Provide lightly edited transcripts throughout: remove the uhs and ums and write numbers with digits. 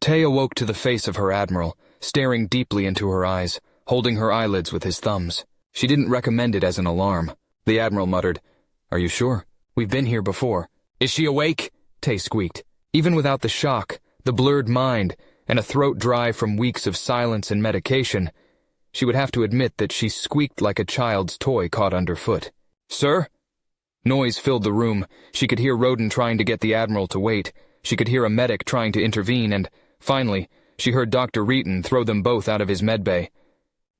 Tay awoke to the face of her admiral, staring deeply into her eyes, holding her eyelids with his thumbs. She didn't recommend it as an alarm. The admiral muttered, "Are you sure? We've been here before." "Is she awake?" Tay squeaked. Even without the shock, the blurred mind, and a throat dry from weeks of silence and medication, she would have to admit that she squeaked like a child's toy caught underfoot. "Sir?" Noise filled the room. She could hear Roden trying to get the admiral to wait. She could hear a medic trying to intervene, and, finally, she heard Dr. Reeton throw them both out of his medbay.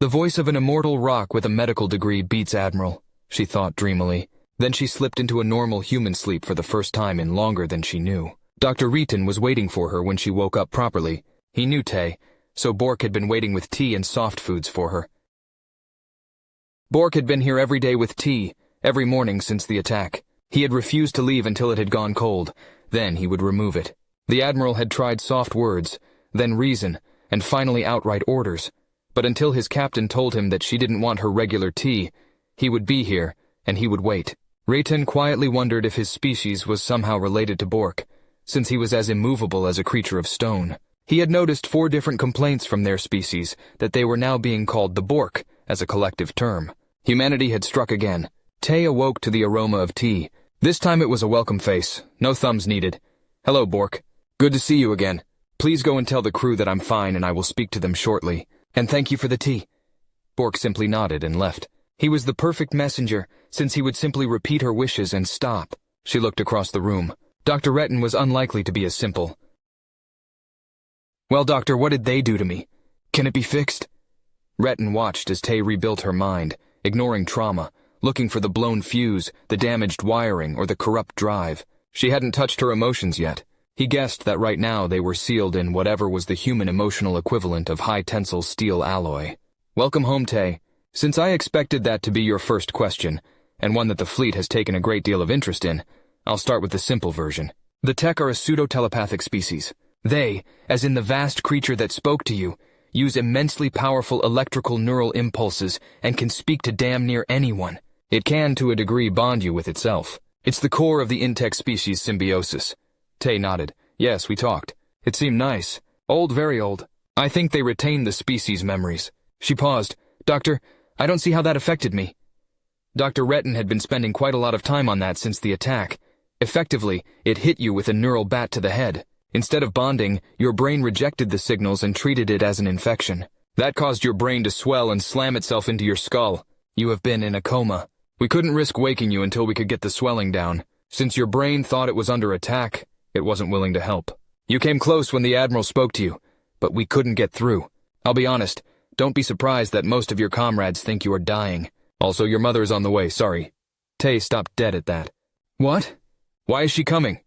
The voice of an immortal rock with a medical degree beats admiral, she thought dreamily. Then she slipped into a normal human sleep for the first time in longer than she knew. Dr. Reeton was waiting for her when she woke up properly. He knew Tay, so Bork had been waiting with tea and soft foods for her. Bork had been here every day with tea, every morning since the attack. He had refused to leave until it had gone cold. Then he would remove it. The admiral had tried soft words, then reason, and finally outright orders. But until his captain told him that she didn't want her regular tea, he would be here, and he would wait. Reeton quietly wondered if his species was somehow related to Bork, since he was as immovable as a creature of stone. He had noticed 4 different complaints from their species that they were now being called the Bork as a collective term. Humanity had struck again. Tay awoke to the aroma of tea. This time it was a welcome face, no thumbs needed. "Hello, Bork. Good to see you again. Please go and tell the crew that I'm fine and I will speak to them shortly. And thank you for the tea." Bork simply nodded and left. He was the perfect messenger, since he would simply repeat her wishes and stop. She looked across the room. Dr. Reeton was unlikely to be as simple. "Well, doctor, what did they do to me? Can it be fixed?" Reeton watched as Tay rebuilt her mind, ignoring trauma, looking for the blown fuse, the damaged wiring, or the corrupt drive. She hadn't touched her emotions yet. He guessed that right now they were sealed in whatever was the human emotional equivalent of high-tensile steel alloy. "Welcome home, Tay. Since I expected that to be your first question, and one that the fleet has taken a great deal of interest in, I'll start with the simple version. The Tech are a pseudo-telepathic species. They, as in the vast creature that spoke to you, use immensely powerful electrical neural impulses and can speak to damn near anyone. It can, to a degree, bond you with itself. It's the core of the Intech species symbiosis." Tay nodded. "Yes, we talked. It seemed nice. Old, very old. I think they retain the species' memories." She paused. "Doctor, I don't see how that affected me." Dr. Reeton had been spending quite a lot of time on that since the attack. Effectively, it hit you with a neural bat to the head. Instead of bonding, your brain rejected the signals and treated it as an infection. That caused your brain to swell and slam itself into your skull. You have been in a coma. We couldn't risk waking you until we could get the swelling down. Since your brain thought it was under attack, it wasn't willing to help. You came close when the Admiral spoke to you, but we couldn't get through. I'll be honest, don't be surprised that most of your comrades think you are dying. Also, your mother is on the way, sorry. Tay stopped dead at that. What? Why is she coming?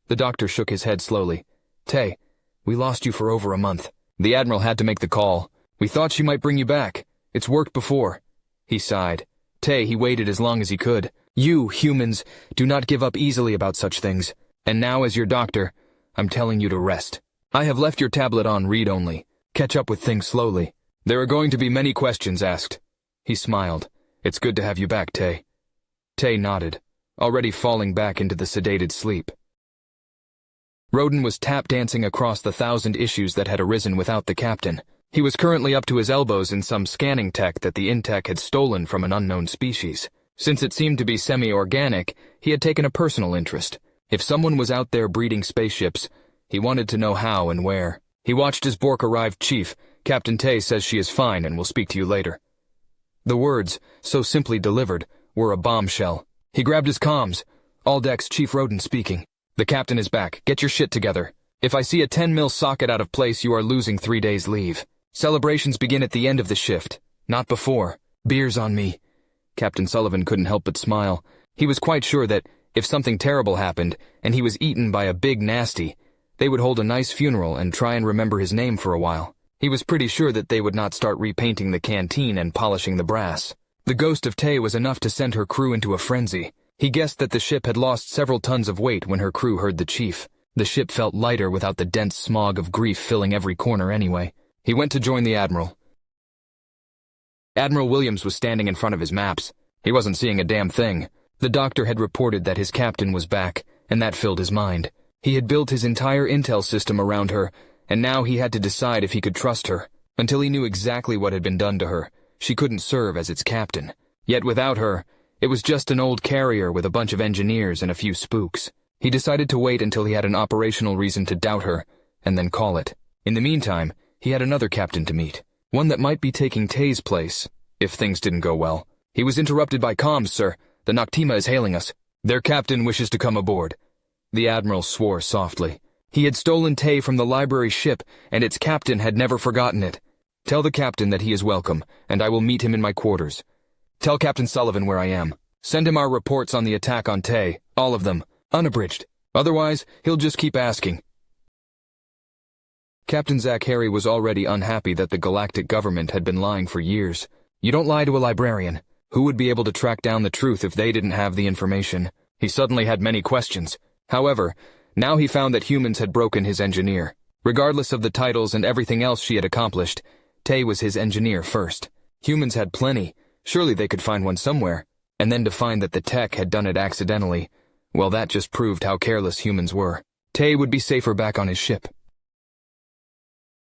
The doctor shook his head slowly. Tay, we lost you for over a month. The Admiral had to make the call. We thought she might bring you back. It's worked before. He sighed. Tay, he waited as long as he could. You, humans, do not give up easily about such things. And now, as your doctor, I'm telling you to rest. I have left your tablet on read-only. Catch up with things slowly. There are going to be many questions asked. He smiled. It's good to have you back, Tay. Tay nodded, already falling back into the sedated sleep. Roden was tap-dancing across the 1,000 issues that had arisen without the captain. He was currently up to his elbows in some scanning tech that the Intech had stolen from an unknown species. Since it seemed to be semi-organic, he had taken a personal interest. If someone was out there breeding spaceships, he wanted to know how and where. He watched as Bork arrived. Chief, Captain Tay says she is fine and will speak to you later. The words, so simply delivered, were a bombshell. He grabbed his comms. All decks, Chief Roden speaking. The captain is back. Get your shit together. If I see a 10 mil socket out of place, you are losing 3 days leave. Celebrations begin at the end of the shift, not before. Beers on me. Captain Sullivan couldn't help but smile. He was quite sure that if something terrible happened, and he was eaten by a big nasty, they would hold a nice funeral and try and remember his name for a while. He was pretty sure that they would not start repainting the canteen and polishing the brass. The ghost of Tay was enough to send her crew into a frenzy. He guessed that the ship had lost several tons of weight when her crew heard the chief. The ship felt lighter without the dense smog of grief filling every corner anyway. He went to join the Admiral. Admiral Williams was standing in front of his maps. He wasn't seeing a damn thing. The doctor had reported that his captain was back, and that filled his mind. He had built his entire intel system around her, and now he had to decide if he could trust her. Until he knew exactly what had been done to her, she couldn't serve as its captain. Yet without her, it was just an old carrier with a bunch of engineers and a few spooks. He decided to wait until he had an operational reason to doubt her, and then call it. In the meantime, he had another captain to meet, one that might be taking Tay's place, if things didn't go well. He was interrupted by comms, sir. The Noctima is hailing us. Their captain wishes to come aboard. The Admiral swore softly. He had stolen Tay from the library ship, and its captain had never forgotten it. Tell the captain that he is welcome, and I will meet him in my quarters. Tell Captain Sullivan where I am. Send him our reports on the attack on Tay, all of them, unabridged. Otherwise, he'll just keep asking. Captain Zach Harry was already unhappy that the galactic government had been lying for years. You don't lie to a librarian. Who would be able to track down the truth if they didn't have the information? He suddenly had many questions. However, now he found that humans had broken his engineer. Regardless of the titles and everything else she had accomplished, Tay was his engineer first. Humans had plenty. Surely they could find one somewhere. And then to find that the tech had done it accidentally, well, that just proved how careless humans were. Tay would be safer back on his ship.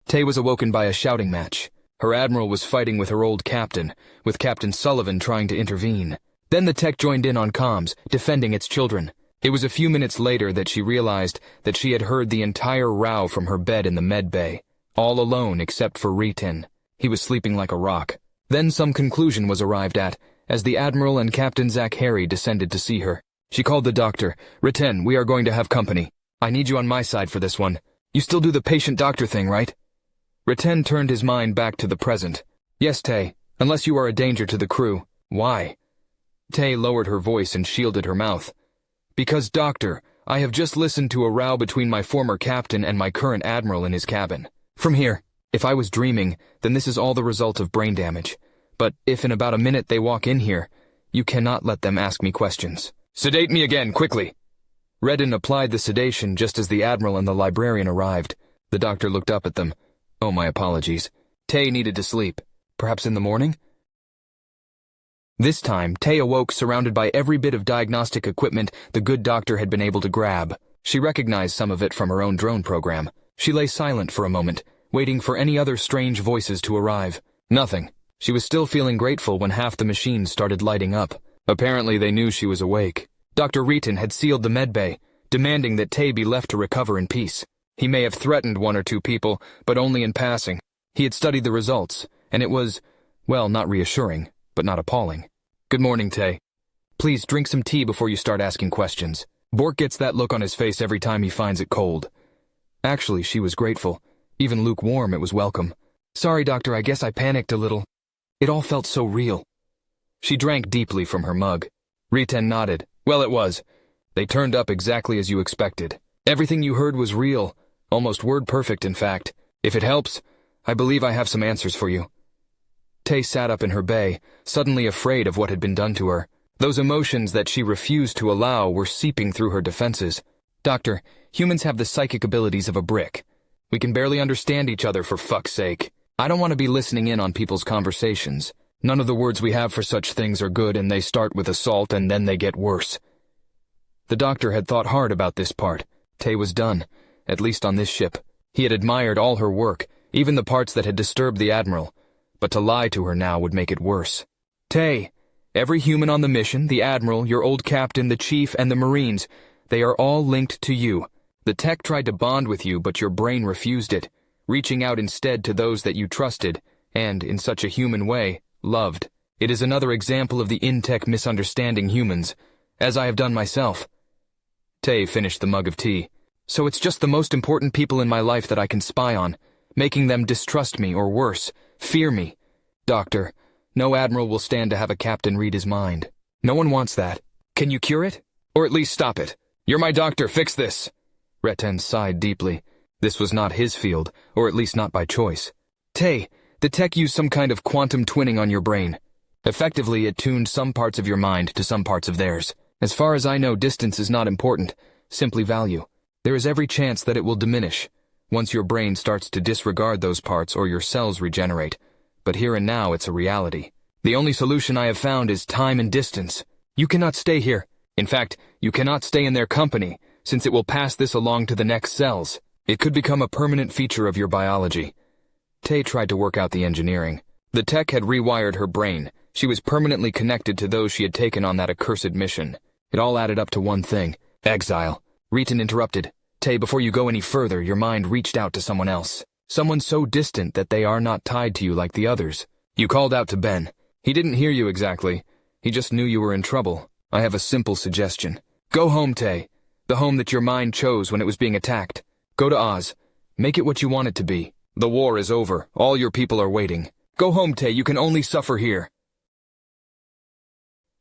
Tay was awoken by a shouting match. Her admiral was fighting with her old captain, with Captain Sullivan trying to intervene. Then the tech joined in on comms, defending its children. It was a few minutes later that she realized that she had heard the entire row from her bed in the med bay, all alone except for Ritin. He was sleeping like a rock. Then some conclusion was arrived at, as the Admiral and Captain Zach Harry descended to see her. She called the doctor. Ritin, we are going to have company. I need you on my side for this one. You still do the patient-doctor thing, right? Ritin turned his mind back to the present. Yes, Tay, unless you are a danger to the crew. Why? Tay lowered her voice and shielded her mouth. Because, Doctor, I have just listened to a row between my former captain and my current admiral in his cabin. From here, if I was dreaming, then this is all the result of brain damage. But if in about a minute they walk in here, you cannot let them ask me questions. Sedate me again, quickly. Redden applied the sedation just as the admiral and the librarian arrived. The doctor looked up at them. Oh, my apologies. Tay needed to sleep. Perhaps in the morning? This time, Tay awoke surrounded by every bit of diagnostic equipment the good doctor had been able to grab. She recognized some of it from her own drone program. She lay silent for a moment, waiting for any other strange voices to arrive. Nothing. She was still feeling grateful when half the machines started lighting up. Apparently they knew she was awake. Dr. Ritin had sealed the medbay, demanding that Tay be left to recover in peace. He may have threatened one or two people, but only in passing. He had studied the results, and it was, well, not reassuring, but not appalling. Good morning, Tay. Please drink some tea before you start asking questions. Bork gets that look on his face every time he finds it cold. Actually, she was grateful. Even lukewarm, it was welcome. Sorry, Doctor, I guess I panicked a little. It all felt so real. She drank deeply from her mug. Ritin nodded. Well, it was. They turned up exactly as you expected. Everything you heard was real. Almost word perfect, in fact. If it helps, I believe I have some answers for you. Tay sat up in her bay, suddenly afraid of what had been done to her. Those emotions that she refused to allow were seeping through her defenses. Doctor, humans have the psychic abilities of a brick. We can barely understand each other, for fuck's sake. I don't want to be listening in on people's conversations. None of the words we have for such things are good, and they start with assault and then they get worse. The doctor had thought hard about this part. Tay was done. At least on this ship. He had admired all her work, even the parts that had disturbed the Admiral. But to lie to her now would make it worse. Tay, every human on the mission, the Admiral, your old captain, the Chief, and the Marines, they are all linked to you. The tech tried to bond with you, but your brain refused it, reaching out instead to those that you trusted, and, in such a human way, loved. It is another example of the in-tech misunderstanding humans, as I have done myself. Tay finished the mug of tea. So it's just the most important people in my life that I can spy on, making them distrust me or worse, fear me. Doctor, no admiral will stand to have a captain read his mind. No one wants that. Can you cure it? Or at least stop it? You're my doctor, fix this. Ritin sighed deeply. This was not his field, or at least not by choice. Tay, the tech used some kind of quantum twinning on your brain. Effectively, it tuned some parts of your mind to some parts of theirs. As far as I know, distance is not important, simply value. There is every chance that it will diminish, once your brain starts to disregard those parts or your cells regenerate. But here and now, it's a reality. The only solution I have found is time and distance. You cannot stay here. In fact, you cannot stay in their company, since it will pass this along to the next cells. It could become a permanent feature of your biology. Tay tried to work out the engineering. The tech had rewired her brain. She was permanently connected to those she had taken on that accursed mission. It all added up to one thing: exile. Reeton interrupted. Tay, before you go any further, your mind reached out to someone else. Someone so distant that they are not tied to you like the others. You called out to Ben. He didn't hear you exactly. He just knew you were in trouble. I have a simple suggestion. Go home, Tay. The home that your mind chose when it was being attacked. Go to Oz. Make it what you want it to be. The war is over. All your people are waiting. Go home, Tay. You can only suffer here.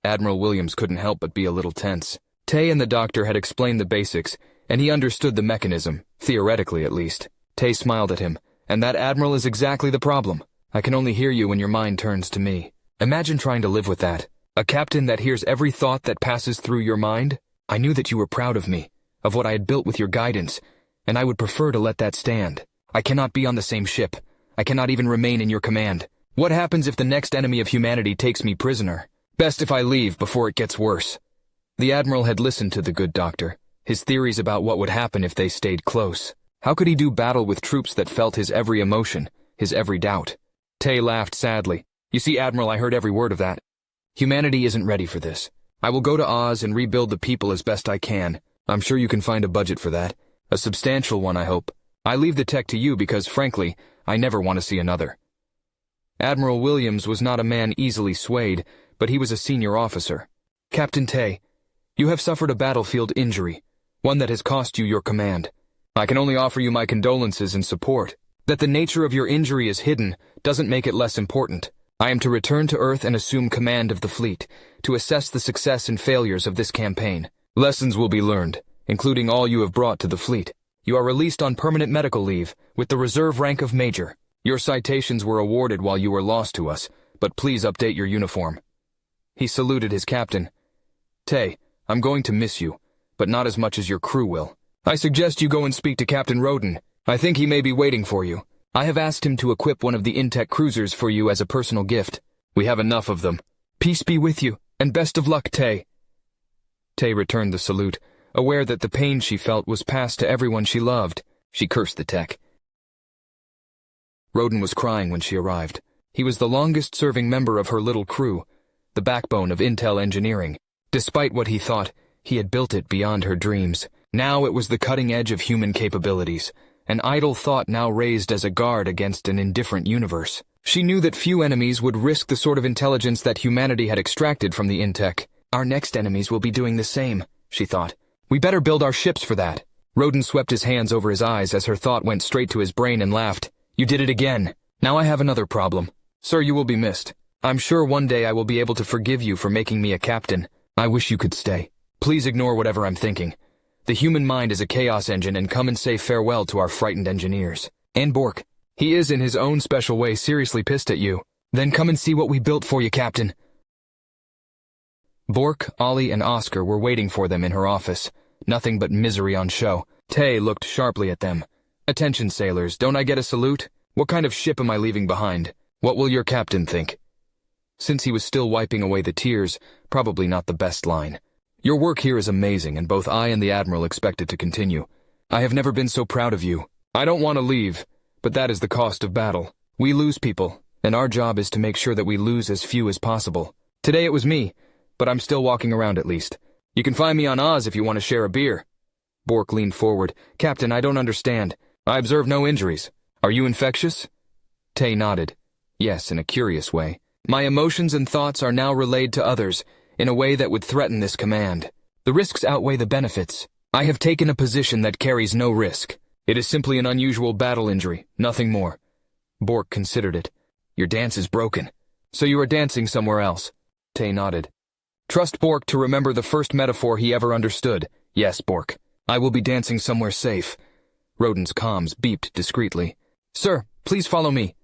Admiral Williams couldn't help but be a little tense. Tay and the doctor had explained the basics, and he understood the mechanism, theoretically at least. Tay smiled at him. And that, Admiral, is exactly the problem. I can only hear you when your mind turns to me. Imagine trying to live with that. A captain that hears every thought that passes through your mind? I knew that you were proud of me, of what I had built with your guidance, and I would prefer to let that stand. I cannot be on the same ship. I cannot even remain in your command. What happens if the next enemy of humanity takes me prisoner? Best if I leave before it gets worse. The Admiral had listened to the good doctor, his theories about what would happen if they stayed close. How could he do battle with troops that felt his every emotion, his every doubt? Tay laughed sadly. You see, Admiral, I heard every word of that. Humanity isn't ready for this. I will go to Oz and rebuild the people as best I can. I'm sure you can find a budget for that. A substantial one, I hope. I leave the tech to you because, frankly, I never want to see another. Admiral Williams was not a man easily swayed, but he was a senior officer. Captain Tay, you have suffered a battlefield injury, one that has cost you your command. I can only offer you my condolences and support. That the nature of your injury is hidden doesn't make it less important. I am to return to Earth and assume command of the fleet, to assess the success and failures of this campaign. Lessons will be learned, including all you have brought to the fleet. You are released on permanent medical leave, with the reserve rank of Major. Your citations were awarded while you were lost to us, but please update your uniform. He saluted his captain. Tay, I'm going to miss you, but not as much as your crew will. I suggest you go and speak to Captain Roden. I think he may be waiting for you. I have asked him to equip one of the Intech cruisers for you as a personal gift. We have enough of them. Peace be with you, and best of luck, Tay. Tay returned the salute, aware that the pain she felt was passed to everyone she loved. She cursed the tech. Roden was crying when she arrived. He was the longest-serving member of her little crew, the backbone of Intel engineering. Despite what he thought, he had built it beyond her dreams. Now it was the cutting edge of human capabilities. An idle thought now raised as a guard against an indifferent universe. She knew that few enemies would risk the sort of intelligence that humanity had extracted from the Intech. Our next enemies will be doing the same, she thought. We better build our ships for that. Roden swept his hands over his eyes as her thought went straight to his brain and laughed. You did it again. Now I have another problem. Sir, you will be missed. I'm sure one day I will be able to forgive you for making me a captain. I wish you could stay. Please ignore whatever I'm thinking. The human mind is a chaos engine, and come and say farewell to our frightened engineers. And Bork. He is in his own special way seriously pissed at you. Then come and see what we built for you, Captain. Bork, Ollie, and Oscar were waiting for them in her office. Nothing but misery on show. Tay looked sharply at them. Attention, sailors, don't I get a salute? What kind of ship am I leaving behind? What will your captain think? Since he was still wiping away the tears, probably not the best line. Your work here is amazing, and both I and the Admiral expect it to continue. I have never been so proud of you. I don't want to leave, but that is the cost of battle. We lose people, and our job is to make sure that we lose as few as possible. Today it was me, but I'm still walking around at least. You can find me on Oz if you want to share a beer. Bork leaned forward. Captain, I don't understand. I observe no injuries. Are you infectious? Tay nodded. Yes, in a curious way. My emotions and thoughts are now relayed to others, in a way that would threaten this command. The risks outweigh the benefits. I have taken a position that carries no risk. It is simply an unusual battle injury, nothing more. Bork considered it. Your dance is broken. So you are dancing somewhere else. Tay nodded. Trust Bork to remember the first metaphor he ever understood. Yes, Bork. I will be dancing somewhere safe. Roden's comms beeped discreetly. Sir, please follow me.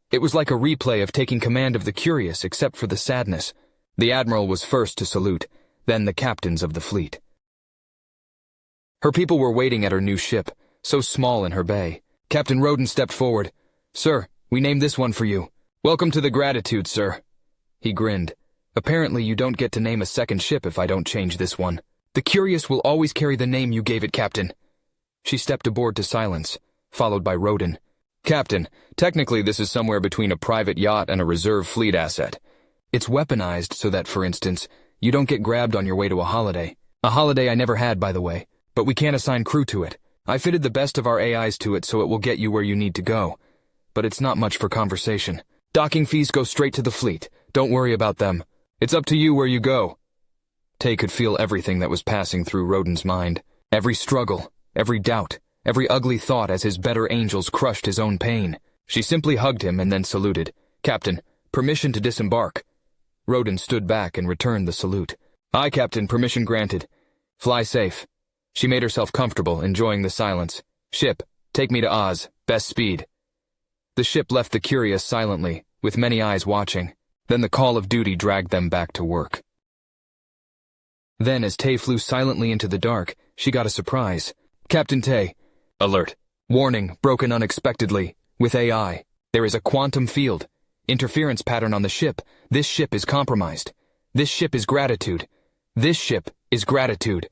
It was like a replay of taking command of the Curious, except for the sadness. The Admiral was first to salute, then the captains of the fleet. Her people were waiting at her new ship, so small in her bay. Captain Roden stepped forward. Sir, we named this one for you. Welcome to the Gratitude, sir. He grinned. Apparently you don't get to name a second ship if I don't change this one. The Curious will always carry the name you gave it, Captain. She stepped aboard to silence, followed by Roden. Captain, technically this is somewhere between a private yacht and a reserve fleet asset. It's weaponized so that, for instance, you don't get grabbed on your way to a holiday. A holiday I never had, by the way, but we can't assign crew to it. I fitted the best of our AIs to it so it will get you where you need to go. But it's not much for conversation. Docking fees go straight to the fleet. Don't worry about them. It's up to you where you go. Tay could feel everything that was passing through Roden's mind. Every struggle, every doubt, every ugly thought as his better angels crushed his own pain. She simply hugged him and then saluted. Captain, permission to disembark. Roden stood back and returned the salute. Aye, Captain, permission granted. Fly safe. She made herself comfortable, enjoying the silence. Ship, take me to Oz. Best speed. The ship left the curious silently, with many eyes watching. Then the call of duty dragged them back to work. Then, as Tay flew silently into the dark, she got a surprise. Captain Tay. Alert. Warning, broken unexpectedly. With AI. There is a quantum field. Interference pattern on the ship. This ship is compromised. This ship is gratitude. This ship is gratitude.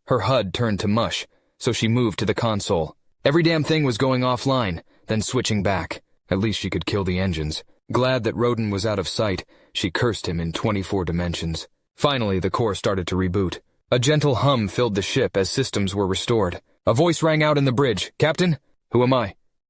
Her HUD turned to mush, so she moved to the console. Every damn thing was going offline, then switching back. At least she could kill the engines. Glad that Roden was out of sight, she cursed him in 24 dimensions. Finally, the core started to reboot. A gentle hum filled the ship as systems were restored. A voice rang out in the bridge. Captain? Who am I?